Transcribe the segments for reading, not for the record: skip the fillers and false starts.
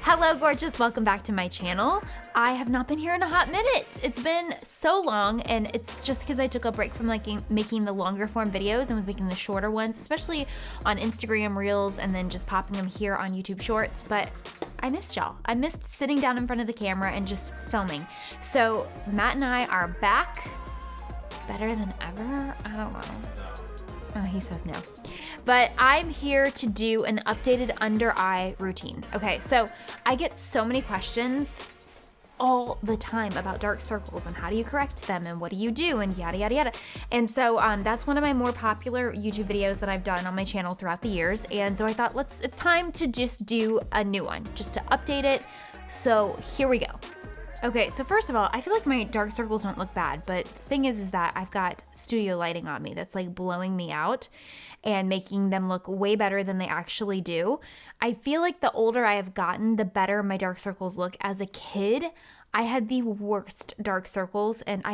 Hello gorgeous, welcome back to my channel. I have not been here in a hot minute. It's been so long, and it's just because I took a break from making the longer form videos and was making the shorter ones, especially on Instagram Reels and then just popping them here on YouTube Shorts. But I missed y'all. I missed sitting down in front of the camera and just filming. So Matt and I are back better than ever. I don't know. Oh, he says no. But I'm here to do an updated under eye routine. Okay, so I get so many questions all the time about dark circles and how do you correct them and what do you do and yada, yada, yada. And so that's one of my more popular YouTube videos that I've done on my channel throughout the years. And so I thought it's time to just do a new one, just to update it. So here we go. Okay, so first of all, I feel like my dark circles don't look bad, but the thing is that I've got studio lighting on me that's like blowing me out and making them look way better than they actually do. I feel like the older I have gotten, the better my dark circles look. As a kid, I had the worst dark circles, and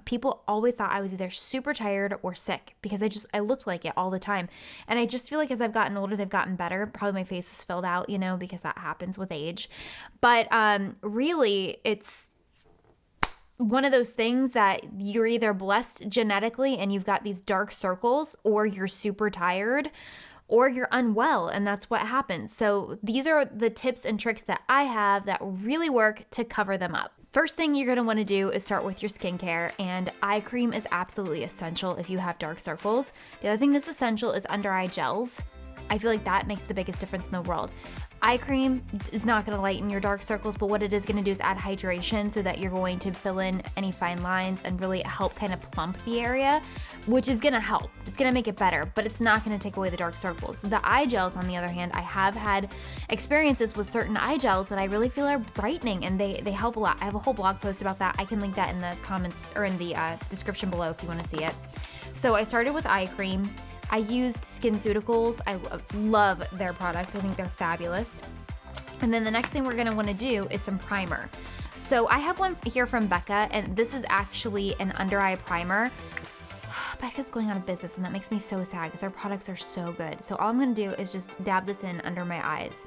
people always thought I was either super tired or sick because I looked like it all the time. And I just feel like as I've gotten older, they've gotten better. Probably my face is filled out, because that happens with age. But really, it's one of those things that you're either blessed genetically and you've got these dark circles, or you're super tired, or you're unwell, and that's what happens. So these are the tips and tricks that I have that really work to cover them up. First thing you're gonna wanna do is start with your skincare, and eye cream is absolutely essential if you have dark circles. The other thing that's essential is under eye gels. I feel like that makes the biggest difference in the world. Eye cream is not going to lighten your dark circles, but what it is going to do is add hydration so that you're going to fill in any fine lines and really help kind of plump the area, which is going to help. It's going to make it better, but it's not going to take away the dark circles. The eye gels, on the other hand, I have had experiences with certain eye gels that I really feel are brightening, and they help a lot. I have a whole blog post about that. I can link that in the comments or in the description below if you want to see it. So I started with eye cream. I used SkinCeuticals. I love their products. I think they're fabulous. And then the next thing we're gonna wanna do is some primer. So I have one here from Becca, and this is actually an under eye primer. Becca's going out of business, and that makes me so sad because their products are so good. So all I'm gonna do is just dab this in under my eyes.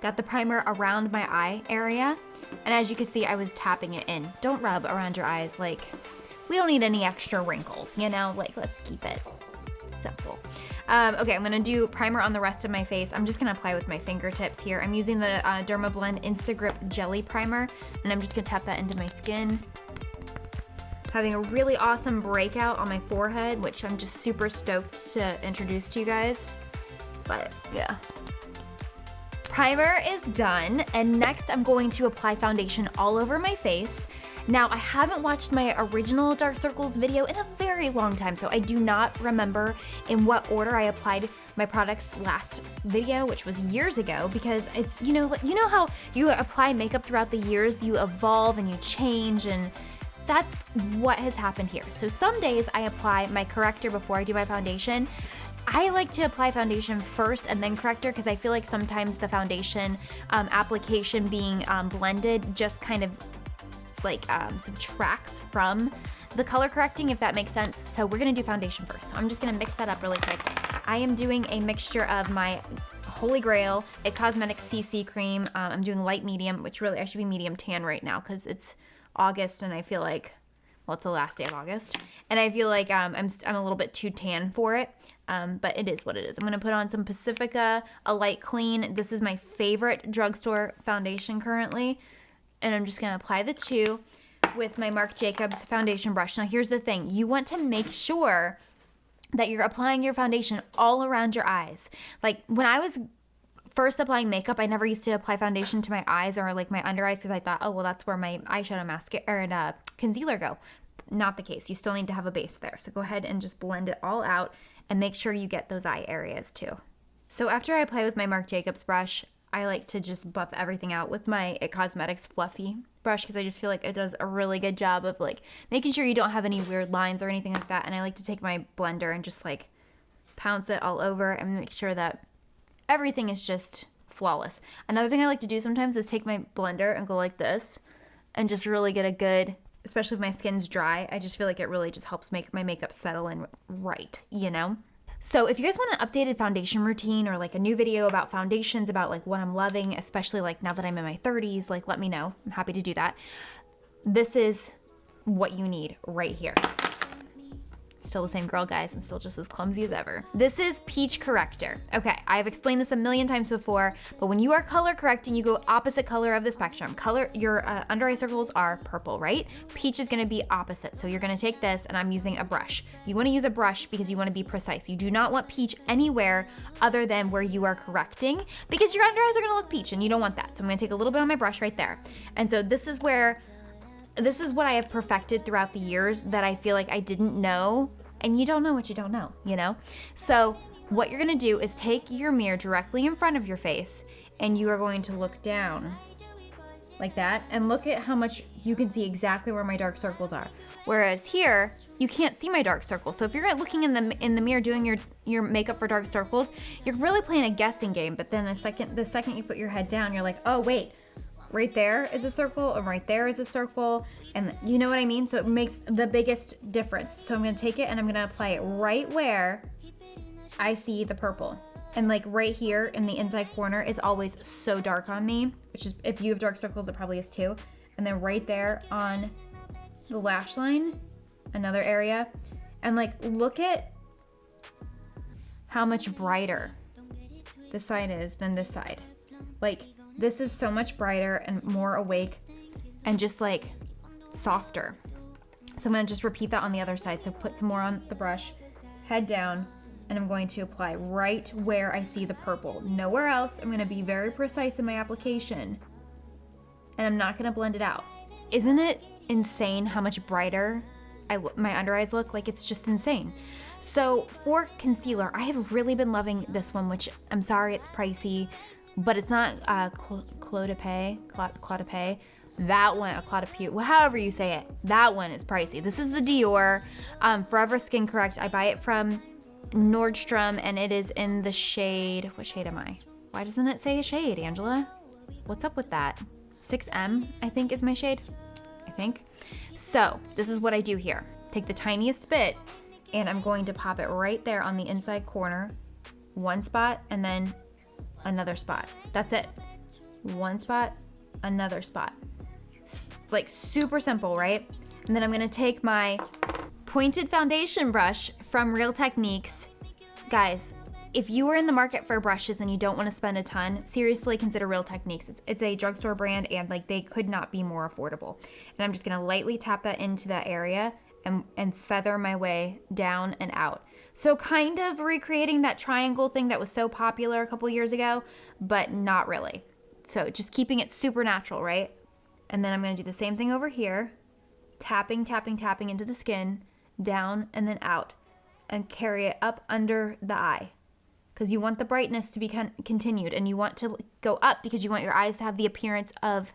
Got the primer around my eye area, and as you can see, I was tapping it in. Don't rub around your eyes, we don't need any extra wrinkles, let's keep it simple. Okay, I'm gonna do primer on the rest of my face. I'm just gonna apply with my fingertips here. I'm using the Dermablend Instagrip Jelly Primer, and I'm just gonna tap that into my skin. Having a really awesome breakout on my forehead, which I'm just super stoked to introduce to you guys. But yeah. Primer is done, and next I'm going to apply foundation all over my face. Now, I haven't watched my original dark circles video in a very long time, so I do not remember in what order I applied my products last video, which was years ago, because it's, you know how you apply makeup throughout the years, you evolve and you change, and that's what has happened here. So some days I apply my corrector before I do my foundation. I like to apply foundation first and then corrector because I feel like sometimes the foundation application being blended just kind of subtracts from the color correcting, if that makes sense. So we're gonna do foundation first. So I'm just gonna mix that up really quick. I am doing a mixture of my Holy Grail, a Cosmetics CC cream. I'm doing light medium, which really I should be medium tan right now because it's August and I feel like, well, it's the last day of August, and I feel like I'm a little bit too tan for it. But it is what it is. I'm gonna put on some Pacifica, a light clean. This is my favorite drugstore foundation currently. And I'm just gonna apply the two with my Marc Jacobs foundation brush. Now here's the thing, you want to make sure that you're applying your foundation all around your eyes. Like when I was first applying makeup, I never used to apply foundation to my eyes or my under eyes because I thought, oh, well, that's where my eyeshadow mascara and concealer go. Not the case, you still need to have a base there. So go ahead and just blend it all out and make sure you get those eye areas too. So after I apply with my Marc Jacobs brush, I like to just buff everything out with my It Cosmetics Fluffy brush because I just feel like it does a really good job of making sure you don't have any weird lines or anything like that. And I like to take my blender and just pounce it all over and make sure that everything is just flawless. Another thing I like to do sometimes is take my blender and go like this and just really get a good, especially if my skin's dry, I just feel like it really just helps make my makeup settle in right, So if you guys want an updated foundation routine or like a new video about foundations, about like what I'm loving, especially like now that I'm in my 30s, like let me know. I'm happy to do that. This is what you need right here. Still the same girl, guys. I'm still just as clumsy as ever. This is Peach Corrector. Okay, I've explained this a million times before, but when you are color correcting, you go opposite color of the spectrum. Your under eye circles are purple, right? Peach is gonna be opposite. So you're gonna take this, and I'm using a brush. You wanna use a brush because you wanna be precise. You do not want peach anywhere other than where you are correcting, because your under eyes are gonna look peach, and you don't want that. So I'm gonna take a little bit on my brush right there. And so this is what I have perfected throughout the years that I feel like I didn't know. And you don't know what you don't know, you know? So what you're gonna do is take your mirror directly in front of your face, and you are going to look down like that, and look at how much you can see exactly where my dark circles are. Whereas here, you can't see my dark circles. So if you're looking in the mirror doing your makeup for dark circles, you're really playing a guessing game. But then the second you put your head down, you're like, oh wait, right there is a circle, and right there is a circle, and you know what I mean? So it makes the biggest difference. So I'm gonna take it and I'm gonna apply it right where I see the purple. And like right here in the inside corner is always so dark on me, which is, if you have dark circles, it probably is too. And then right there on the lash line, another area. And like, look at how much brighter this side is than this side. Like, this is so much brighter and more awake and just like softer. So I'm gonna just repeat that on the other side. So put some more on the brush, head down, and I'm going to apply right where I see the purple. Nowhere else. I'm gonna be very precise in my application, and I'm not gonna blend it out. Isn't it insane how much brighter my under eyes look? Like, it's just insane. So for concealer, I have really been loving this one, which I'm sorry it's pricey, but it's not Clos de Pays. That one, a Clos de Pays, well, however you say it, that one is pricey. This is the Dior Forever Skin Correct. I buy it from Nordstrom, and it is in the shade, what shade am I? Why doesn't it say a shade, Angela? What's up with that? 6M, I think, is my shade, I think. So this is what I do here. Take the tiniest bit, and I'm going to pop it right there on the inside corner, one spot, and then another spot. That's it. One spot, another spot. Like, super simple, right? And then I'm gonna take my pointed foundation brush from Real Techniques. Guys, if you are in the market for brushes and you don't want to spend a ton, seriously consider Real Techniques. It's a drugstore brand, and like, they could not be more affordable. And I'm just gonna lightly tap that into that area and feather my way down and out. So kind of recreating that triangle thing that was so popular a couple years ago, but not really. So just keeping it super natural, right? And then I'm gonna do the same thing over here, tapping, tapping, tapping into the skin, down and then out, and carry it up under the eye. Because you want the brightness to be continued, and you want to go up because you want your eyes to have the appearance of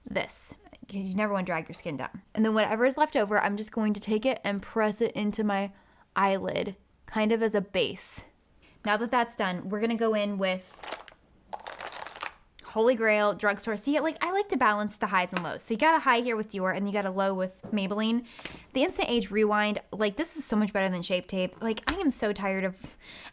this. Because you never want to drag your skin down. And then whatever is left over, I'm just going to take it and press it into my eyelid, kind of as a base. Now that that's done, we're gonna go in with Holy Grail drugstore. See, like, I like to balance the highs and lows. So you got a high here with Dior, and you got a low with Maybelline. The Instant Age Rewind, like, this is so much better than Shape Tape. Like, I am so tired of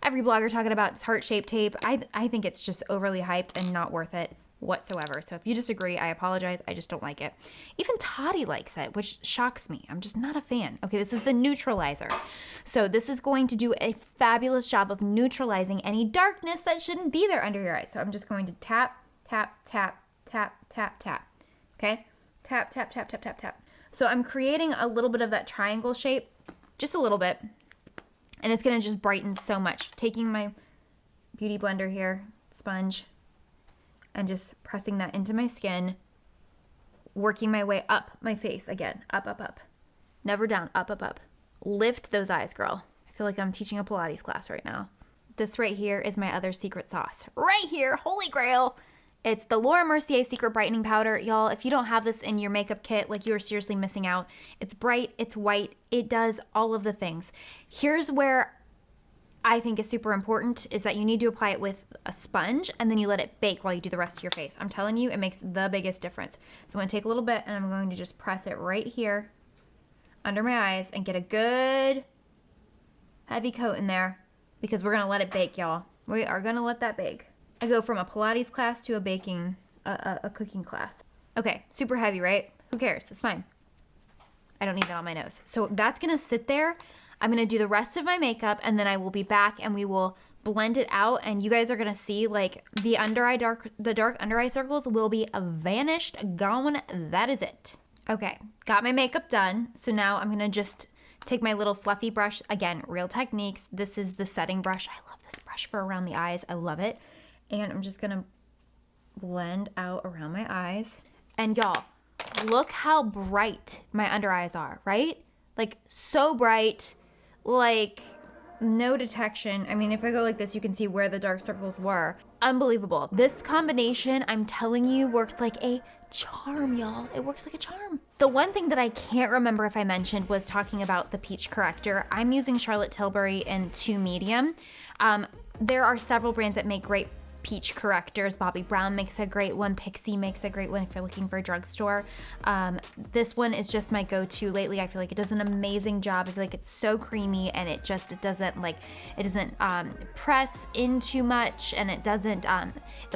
every blogger talking about Tarte Shape Tape. I think it's just overly hyped and not worth it whatsoever. So if you disagree, I apologize. I just don't like it. Even Toddy likes it, which shocks me. I'm just not a fan. Okay, this is the neutralizer. So this is going to do a fabulous job of neutralizing any darkness that shouldn't be there under your eyes. So I'm just going to tap, tap, tap, tap, tap, tap. Okay? Tap, tap, tap, tap, tap, tap. So I'm creating a little bit of that triangle shape, just a little bit. And it's gonna just brighten so much. Taking my beauty blender here, sponge, and just pressing that into my skin, working my way up my face again. Up, up, up. Never down, up, up, up. Lift those eyes, girl. I feel like I'm teaching a Pilates class right now. This right here is my other secret sauce. Right here, Holy Grail. It's the Laura Mercier Secret Brightening Powder. Y'all, if you don't have this in your makeup kit, like, you are seriously missing out. It's bright, it's white, it does all of the things. Here's where I think is super important, is that you need to apply it with a sponge, and then you let it bake while you do the rest of your face. I'm telling you, it makes the biggest difference. So I'm gonna take a little bit, and I'm going to just press it right here under my eyes and get a good heavy coat in there. because we're gonna let it bake, y'all. We are gonna let that bake. I go from a Pilates class to a cooking class. Okay, super heavy, right? Who cares? It's fine. I don't need that on my nose. So that's gonna sit there. I'm gonna do the rest of my makeup, and then I will be back and we will blend it out, and you guys are gonna see like the dark under eye circles will be vanished, gone. That is it. Okay, got my makeup done. So now I'm gonna just take my little fluffy brush. Again, Real Techniques. This is the setting brush. I love this brush for around the eyes. I love it. And I'm just gonna blend out around my eyes. And y'all, look how bright my under eyes are, right? Like so bright, like no detection. I mean, if I go like this, you can see where the dark circles were. Unbelievable. This combination, I'm telling you, works like a charm, y'all. It works like a charm. The one thing that I can't remember if I mentioned was talking about the peach corrector. I'm using Charlotte Tilbury in 2 medium. There are several brands that make great peach correctors. Bobbi Brown makes a great one. Pixie makes a great one if you're looking for a drugstore. This one is just my go-to lately. I feel like it does an amazing job. I feel like it's so creamy, and it doesn't press in too much, and it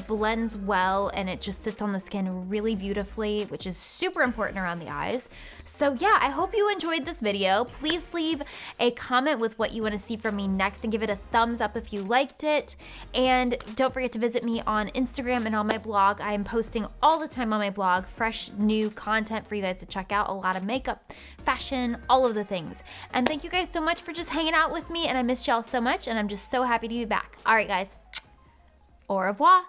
blends well, and it just sits on the skin really beautifully, which is super important around the eyes. So yeah, I hope you enjoyed this video. Please leave a comment with what you want to see from me next, and give it a thumbs up if you liked it. And don't forget to visit me on Instagram and on my blog. I am posting all the time on my blog, fresh new content for you guys to check out, a lot of makeup, fashion, all of the things. And thank you guys so much for just hanging out with me, and I miss y'all so much, and I'm just so happy to be back. All right, guys, au revoir.